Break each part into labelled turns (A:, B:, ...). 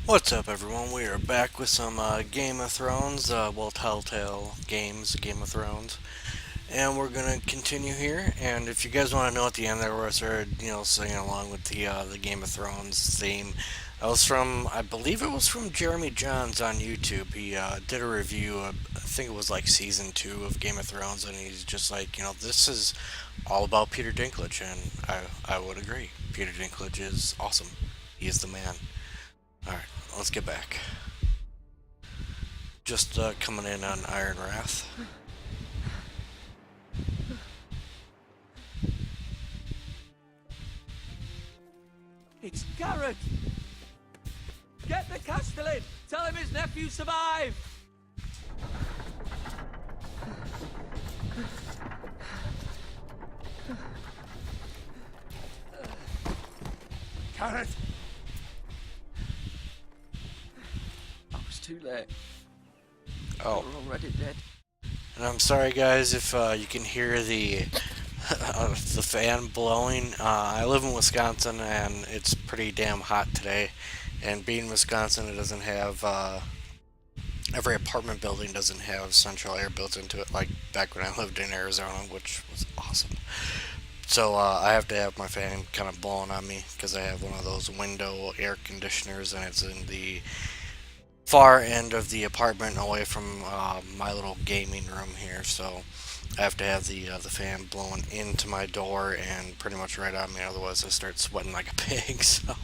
A: What's up, everyone? We are back with some Game of Thrones, Telltale games, Game of Thrones, and we're gonna continue here. And if you guys want to know at the end there where I started, singing along with the Game of Thrones theme, that was from, I believe it was from Jeremy Johns on YouTube. He did a review, I think it was like season 2 of Game of Thrones, and he's just like, this is all about Peter Dinklage, and I would agree. Peter Dinklage is awesome. He is the man. Alright, let's get back. Just coming in on Iron Wrath.
B: It's Garrett! Get the Castellan! Tell him his nephew survived! Garrett! I was too late.
A: Oh,
B: We're already dead.
A: and I'm sorry, guys, if you can hear the the fan blowing. I live in Wisconsin, and it's pretty damn hot today. And being Wisconsin, it doesn't have every apartment building doesn't have central air built into it, like back when I lived in Arizona, which was awesome. So I have to have my fan kind of blowing on me because I have one of those window air conditioners, and it's in the far end of the apartment away from my little gaming room here. So I have to have the fan blowing into my door and pretty much right on me, otherwise I start sweating like a pig. So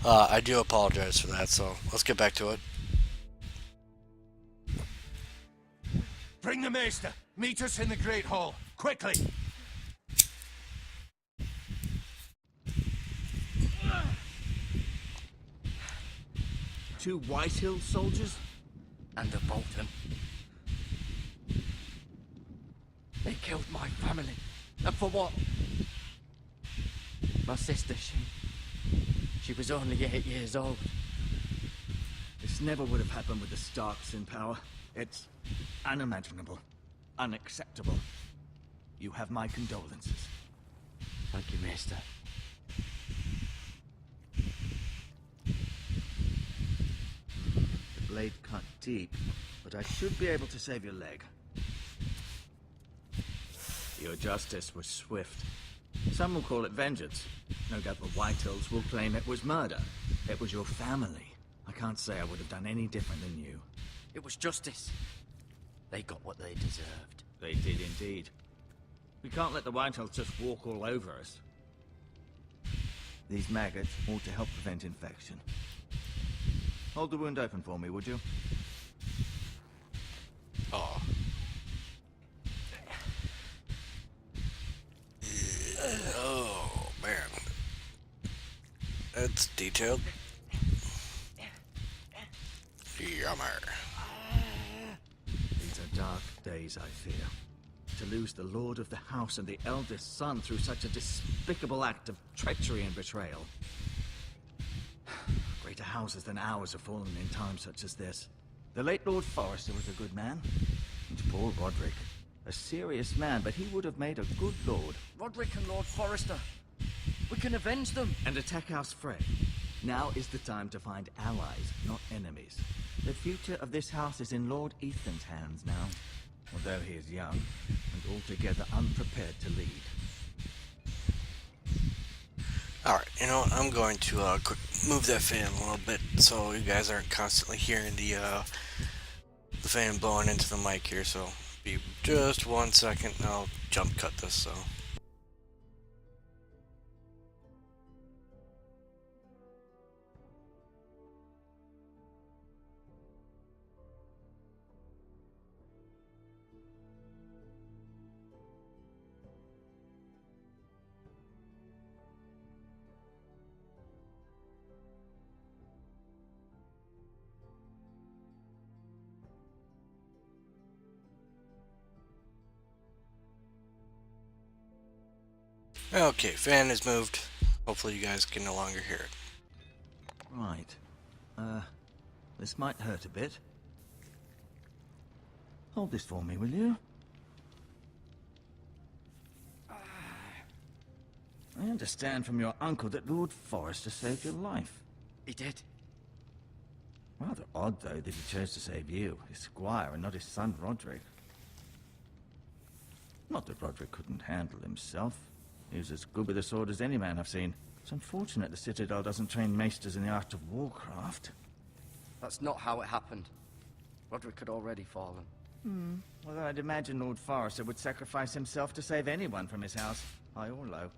A: I do apologize for that. So let's get back to it.
C: Bring the Maester. Meet us in the Great Hall. Quickly!
B: Two Whitehill soldiers? And a Bolton. They killed my family. And for what? My sister, she was only 8 years old.
D: This never would have happened with the Starks in power. It's unimaginable. Unacceptable. You have my condolences.
B: Thank you, Maester.
D: The blade cut deep, but I should be able to save your leg. Your justice was swift. Some will call it vengeance. No doubt the Whitehills will claim it was murder. It was your family. I can't say I would have done any different than you.
B: It was justice. They got what they deserved.
D: They did indeed. We can't let the Whitehills just walk all over us. These maggots ought to help prevent infection. Hold the wound open for me, would you?
A: Oh. Oh, man. That's detailed. Yummer.
D: These are dark days, I fear. To lose the lord of the house and the eldest son through such a despicable act of treachery and betrayal. Greater houses than ours have fallen in times such as this. The late Lord Forrester was a good man. And poor Roderick. A serious man, but he would have made a good lord.
B: Roderick and Lord Forrester. We can avenge them.
D: And attack House Frey. Now is the time to find allies, not enemies. The future of this house is in Lord Ethan's hands now. Although he is young, and altogether unprepared to lead.
A: Alright, you know what? I'm going to quick move that fan a little bit so you guys aren't constantly hearing the fan blowing into the mic here. So be just 1 second and I'll jump cut this. So. Okay, fan is moved. Hopefully you guys can no longer hear it.
D: Right. This might hurt a bit. Hold this for me, will you? I understand from your uncle that Lord Forrester saved your life.
B: He did.
D: Rather odd, though, that he chose to save you, his squire, and not his son, Roderick. Not that Roderick couldn't handle himself. He was as good with a sword as any man I've seen. It's unfortunate the Citadel doesn't train maesters in the art of warcraft.
B: That's not how it happened. Roderick had already fallen.
D: Although I'd imagine Lord Forrester would sacrifice himself to save anyone from his house, high or low.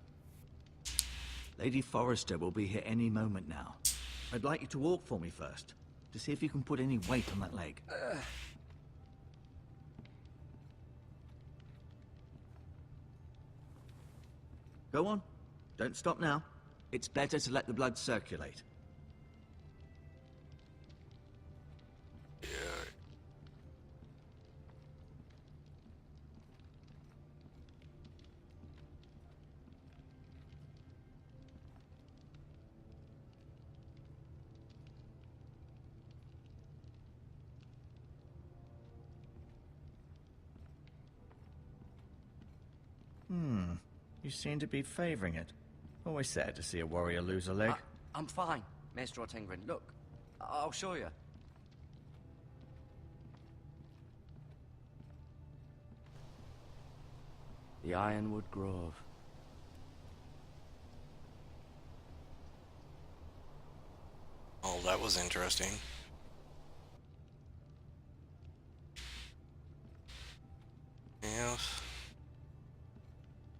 D: Lady Forrester will be here any moment now. I'd like you to walk for me first, to see if you can put any weight on that leg. Go on. Don't stop now. It's better to let the blood circulate. You seem to be favoring it. Always sad to see a warrior lose a leg.
B: I'm fine, Maester Ortengrin. Look, I'll show you. The Ironwood Grove.
A: Oh, that was interesting. Yes.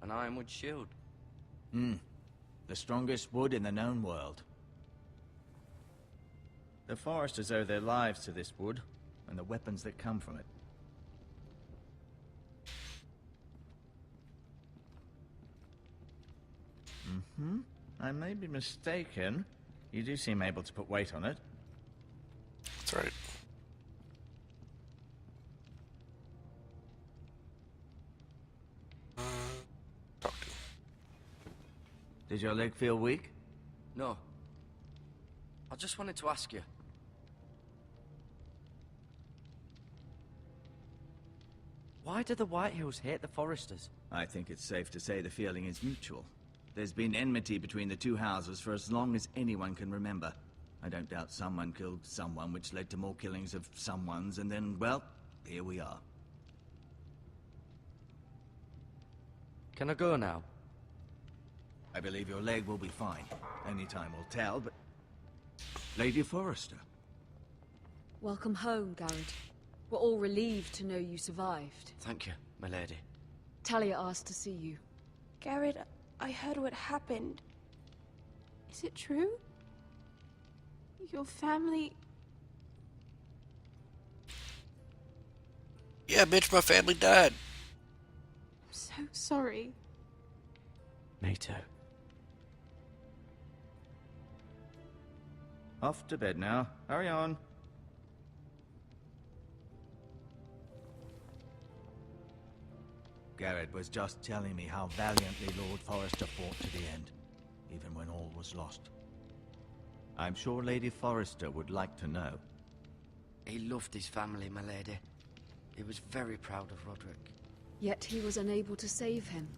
B: An ironwood shield.
D: The strongest wood in the known world. The Foresters owe their lives to this wood, and the weapons that come from it. I may be mistaken. You do seem able to put weight on it.
A: That's right. Talk to him.
D: Does your leg feel weak?
B: No. I just wanted to ask you. Why do the Whitehills hate the Foresters?
D: I think it's safe to say the feeling is mutual. There's been enmity between the two houses for as long as anyone can remember. I don't doubt someone killed someone, which led to more killings of someones, and then, well, here we are.
B: Can I go now?
D: I believe your leg will be fine. Only time will tell, but... Lady Forrester.
E: Welcome home, Garrett. We're all relieved to know you survived.
B: Thank you, my lady.
E: Talia asked to see you.
F: Garrett, I heard what happened. Is it true? Your family...
A: Yeah, bitch, my family died.
F: I'm so sorry.
B: Me too.
D: Off to bed now. Hurry on. Garrett was just telling me how valiantly Lord Forrester fought to the end, even when all was lost. I'm sure Lady Forrester would like to know.
B: He loved his family, my lady. He was very proud of Roderick.
E: Yet he was unable to save him.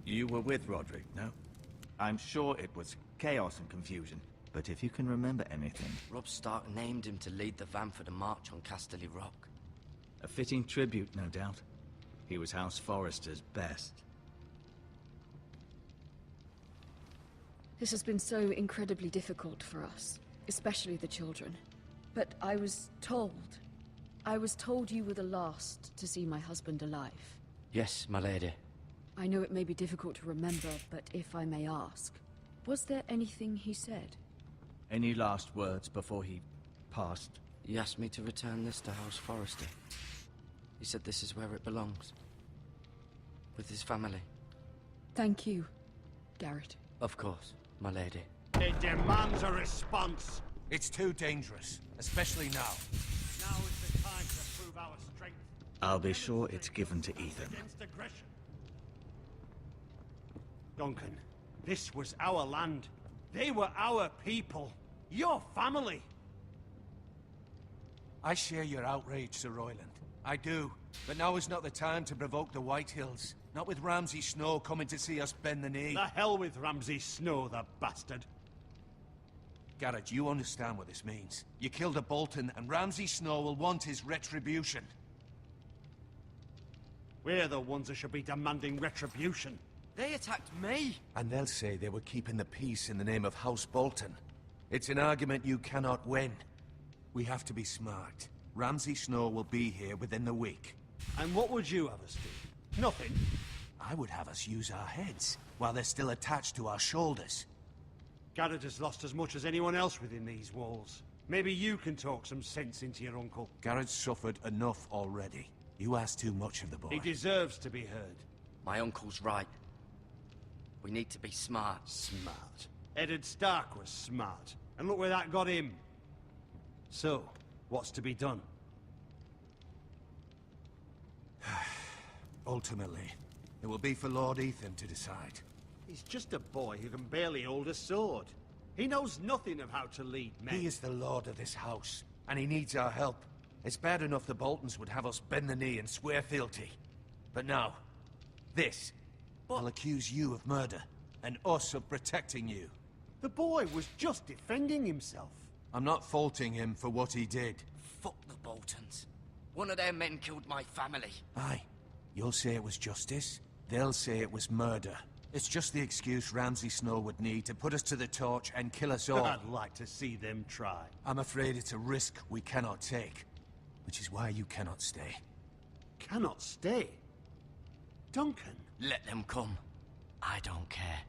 D: You were with Roderick, no? I'm sure it was chaos and confusion, but if you can remember anything...
B: Robb Stark named him to lead the van for the march on Casterly Rock.
D: A fitting tribute, no doubt. He was House Forrester's best.
E: This has been so incredibly difficult for us, especially the children. But I was told you were the last to see my husband alive.
B: Yes, my lady.
E: I know it may be difficult to remember, but if I may ask, was there anything he said?
D: Any last words before he passed?
B: He asked me to return this to House Forrester. He said this is where it belongs. With his family.
E: Thank you, Garrett.
B: Of course, my lady.
C: It demands a response. It's too dangerous, especially now. Now is the time to prove our strength.
D: I'll be sure it's given to Ethan.
C: Against aggression. Duncan, this was our land. They were our people. Your family. I share your outrage, Sir Royland. I do. But now is not the time to provoke the Whitehills. Not with Ramsay Snow coming to see us bend the knee. The hell with Ramsay Snow, the bastard. Garrett, you understand what this means. You killed a Bolton, and Ramsay Snow will want his retribution.
G: We're the ones that should be demanding retribution.
B: They attacked me!
C: And they'll say they were keeping the peace in the name of House Bolton. It's an argument you cannot win. We have to be smart. Ramsay Snow will be here within the week.
G: And what would you have us do? Nothing.
C: I would have us use our heads, while they're still attached to our shoulders.
G: Garrett has lost as much as anyone else within these walls. Maybe you can talk some sense into your uncle.
C: Garrett's suffered enough already. You ask too much of the boy.
G: He deserves to be heard.
B: My uncle's right. We need to be smart.
G: Smart. Eddard Stark was smart. And look where that got him. So, what's to be done?
C: Ultimately, it will be for Lord Ethan to decide.
G: He's just a boy who can barely hold a sword. He knows nothing of how to lead men.
C: He is the lord of this house, and he needs our help. It's bad enough the Boltons would have us bend the knee and swear fealty. But now, this. I'll accuse you of murder, and us of protecting you.
G: The boy was just defending himself.
C: I'm not faulting him for what he did.
B: Fuck the Boltons. One of their men killed my family.
C: Aye. You'll say it was justice. They'll say it was murder. It's just the excuse Ramsay Snow would need to put us to the torch and kill us all.
G: I'd like to see them try.
C: I'm afraid it's a risk we cannot take. Which is why you cannot stay.
G: Cannot stay. Duncan.
B: Let them come. I don't care.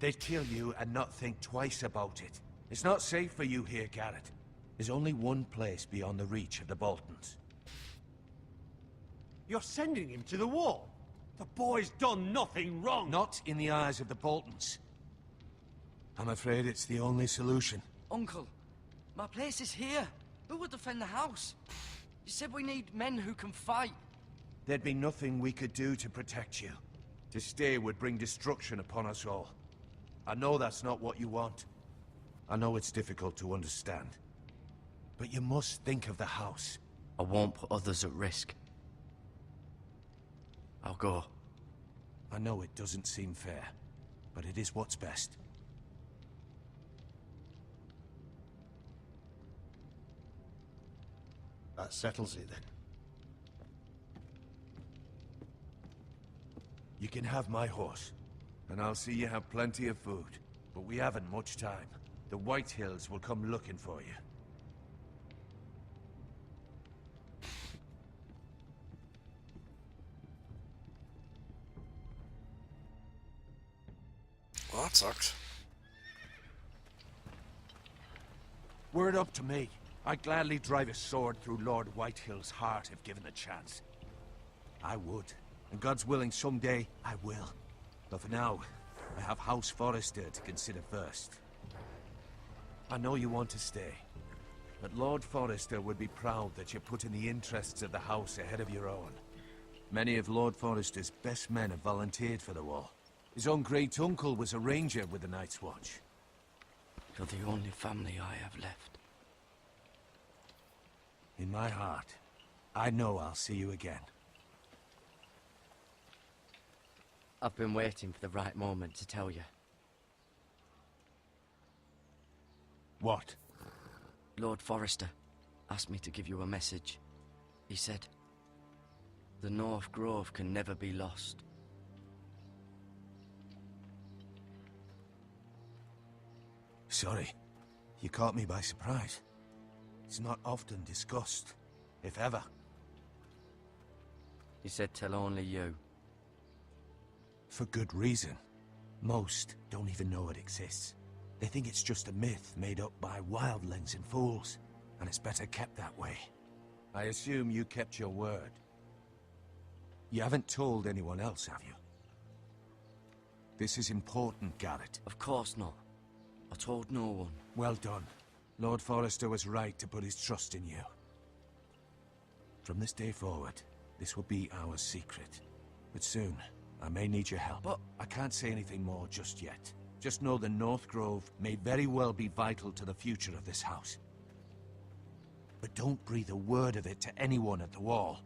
C: They'd kill you and not think twice about it. It's not safe for you here, Garrett. There's only one place beyond the reach of the Boltons.
G: You're sending him to the wall. The boy's done nothing wrong.
C: Not in the eyes of the Boltons. I'm afraid it's the only solution.
B: Uncle, my place is here. Who will defend the house? You said we need men who can fight.
C: There'd be nothing we could do to protect you. To stay would bring destruction upon us all. I know that's not what you want. I know it's difficult to understand. But you must think of the house.
B: I won't put others at risk. I'll go.
C: I know it doesn't seem fair, but it is what's best.
G: That settles it then.
C: You can have my horse, and I'll see you have plenty of food. But we haven't much time. The White Hills will come looking for you.
A: Well, that sucks.
C: Were it up to me, I'd gladly drive a sword through Lord Whitehill's heart if given the chance. I would. And God's willing, someday I will. But for now, I have House Forrester to consider first. I know you want to stay, but Lord Forrester would be proud that you're putting the interests of the house ahead of your own. Many of Lord Forrester's best men have volunteered for the war. His own great-uncle was a ranger with the Night's Watch.
B: You're the only family I have left.
C: In my heart, I know I'll see you again.
B: I've been waiting for the right moment to tell you.
C: What?
B: Lord Forrester asked me to give you a message. He said, the North Grove can never be lost.
C: Sorry. You caught me by surprise. It's not often discussed, if ever.
B: He said tell only you.
C: For good reason. Most don't even know it exists. They think it's just a myth made up by wildlings and fools, and it's better kept that way. I assume you kept your word. You haven't told anyone else, have you? This is important, Garrett.
B: Of course not. I told no one.
C: Well done. Lord Forrester was right to put his trust in you. From this day forward, this will be our secret. But soon, I may need your help.
B: But
C: I can't say anything more just yet. Just know the North Grove may very well be vital to the future of this house. But don't breathe a word of it to anyone at the wall.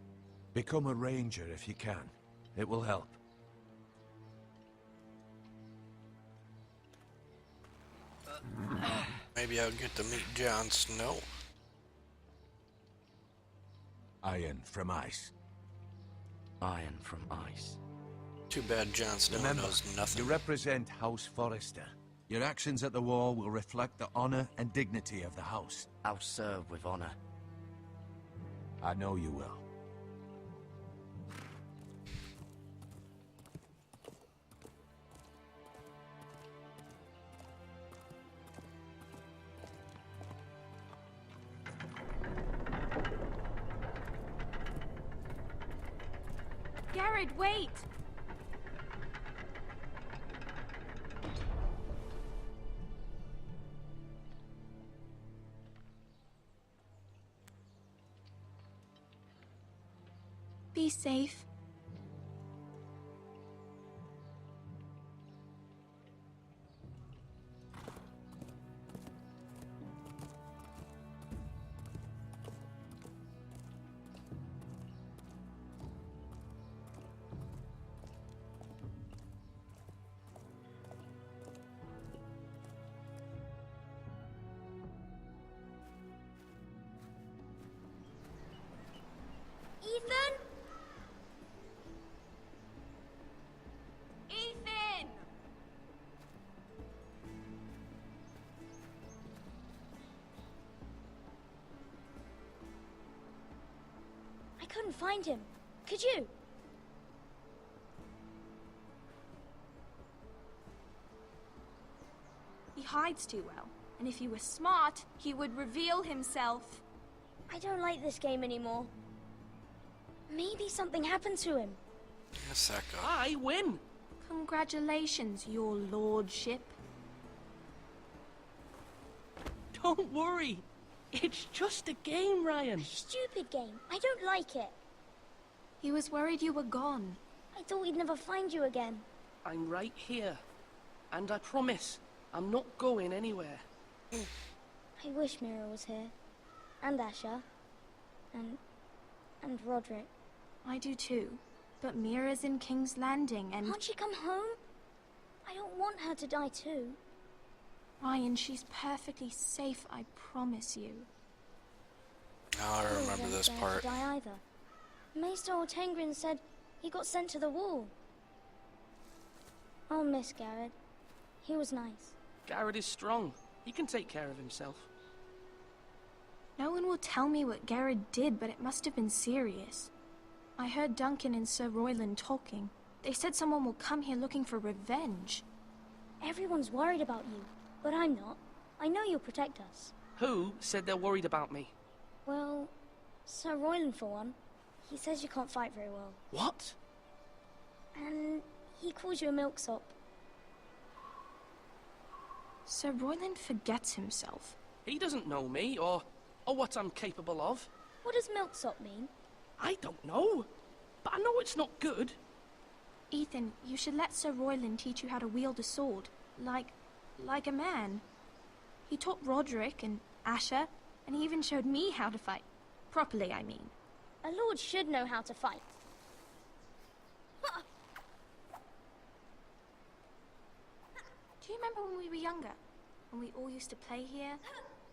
C: Become a ranger if you can. It will help.
A: Maybe I'll get to meet Jon Snow.
C: Iron from ice.
B: Iron from ice.
A: Too bad Jon Snow
C: Remember,
A: knows nothing.
C: you represent House Forrester. Your actions at the wall will reflect the honor and dignity of the house.
B: I'll serve with honor.
C: I know you will.
F: Garrett, wait! Be safe.
H: Ethan? Ethan! I couldn't find him. Could you?
F: He hides too well, and if he were smart, he would reveal himself.
H: I don't like this game anymore. Maybe something happened to him.
A: Yes, that guy.
I: I win!
F: Congratulations, your lordship.
I: Don't worry. It's just a game, Ryan.
H: Stupid game. I don't like it.
F: He was worried you were gone.
H: I thought we'd never find you again.
I: I'm right here. And I promise, I'm not going anywhere.
H: I wish Mira was here. And Asher. And Roderick.
F: I do too. But Mira's in King's Landing and...
H: Can't she come home? I don't want her to die too.
F: Ryan, she's perfectly safe, I promise you.
A: Now I
H: don't
A: remember
H: want
A: this
H: Garrett
A: part.
H: to die either. Maester Ortengrin said he got sent to the wall. I'll miss Garrett. He was nice.
I: Garrett is strong. He can take care of himself.
F: No one will tell me what Garrett did, but it must have been serious. I heard Duncan and Sir Royland talking. They said someone will come here looking for revenge.
H: Everyone's worried about you, but I'm not. I know you'll protect us.
I: Who said they're worried about me?
H: Well, Sir Royland for one. He says you can't fight very well.
I: What?
H: And he calls you a milksop.
F: Sir Royland forgets himself.
I: He doesn't know me, or what I'm capable of.
H: What does milksop mean?
I: I don't know. But I know it's not good.
F: Ethan, you should let Sir Royland teach you how to wield a sword. Like a man. He taught Roderick and Asher, and he even showed me how to fight. Properly, I mean.
H: A lord should know how to fight.
F: Do you remember when we were younger? When we all used to play here?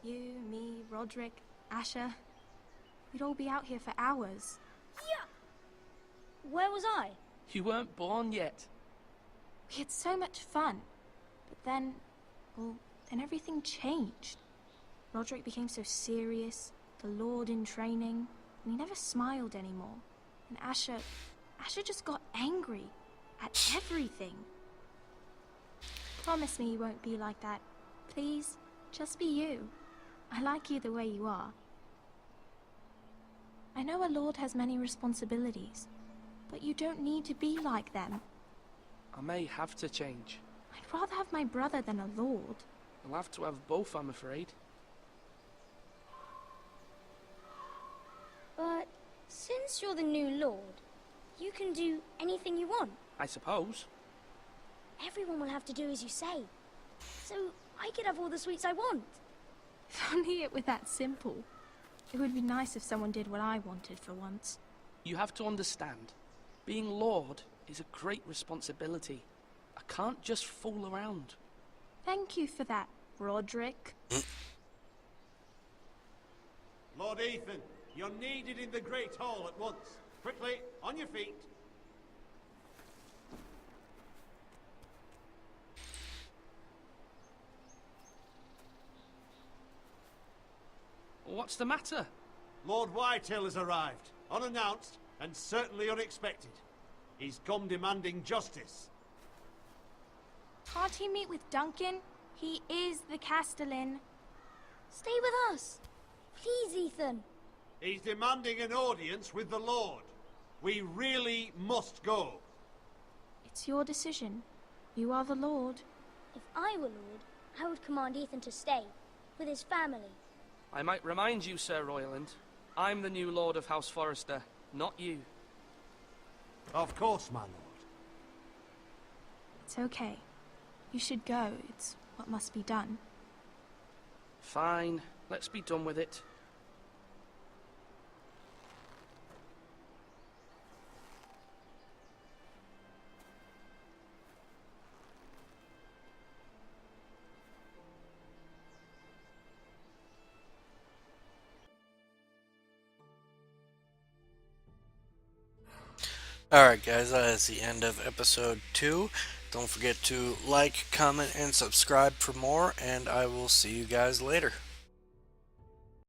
F: You, me, Roderick, Asher. We'd all be out here for hours.
H: Yeah. Where was I?
I: You weren't born yet.
F: We had so much fun. But then, well, then everything changed. Roderick became so serious, the Lord in training, and he never smiled anymore. And Asher just got angry at everything. Promise me you won't be like that. Please, just be you. I like you the way you are. I know a lord has many responsibilities, but you don't need to be like them.
I: I may have to change.
F: I'd rather have my brother than a lord.
I: I'll have to have both, I'm afraid.
H: But since you're the new lord, you can do anything you want.
I: I suppose.
H: Everyone will have to do as you say. So I could have all the sweets I want.
F: If only it were that simple. It would be nice if someone did what I wanted for once.
I: You have to understand. Being Lord is a great responsibility. I can't just fool around.
F: Thank you for that. Roderick.
G: Lord Ethan, you're needed in the Great Hall at once. Quickly, on your feet.
I: What's the matter?
G: Lord Whitehill has arrived, unannounced and certainly unexpected. He's come demanding justice.
F: Can't he meet with Duncan? He is the Castellan.
H: Stay with us. Please, Ethan.
G: He's demanding an audience with the Lord. We really must go.
F: It's your decision. You are the Lord.
H: If I were Lord, I would command Ethan to stay, with his family.
I: I might remind you, Sir Royland, I'm the new Lord of House Forrester, not you.
G: Of course, my lord.
F: It's okay. You should go. It's what must be done.
I: Fine, let's be done with it.
A: Alright guys, that is the end of episode 2. Don't forget to like, comment, and subscribe for more, and I will see you guys later.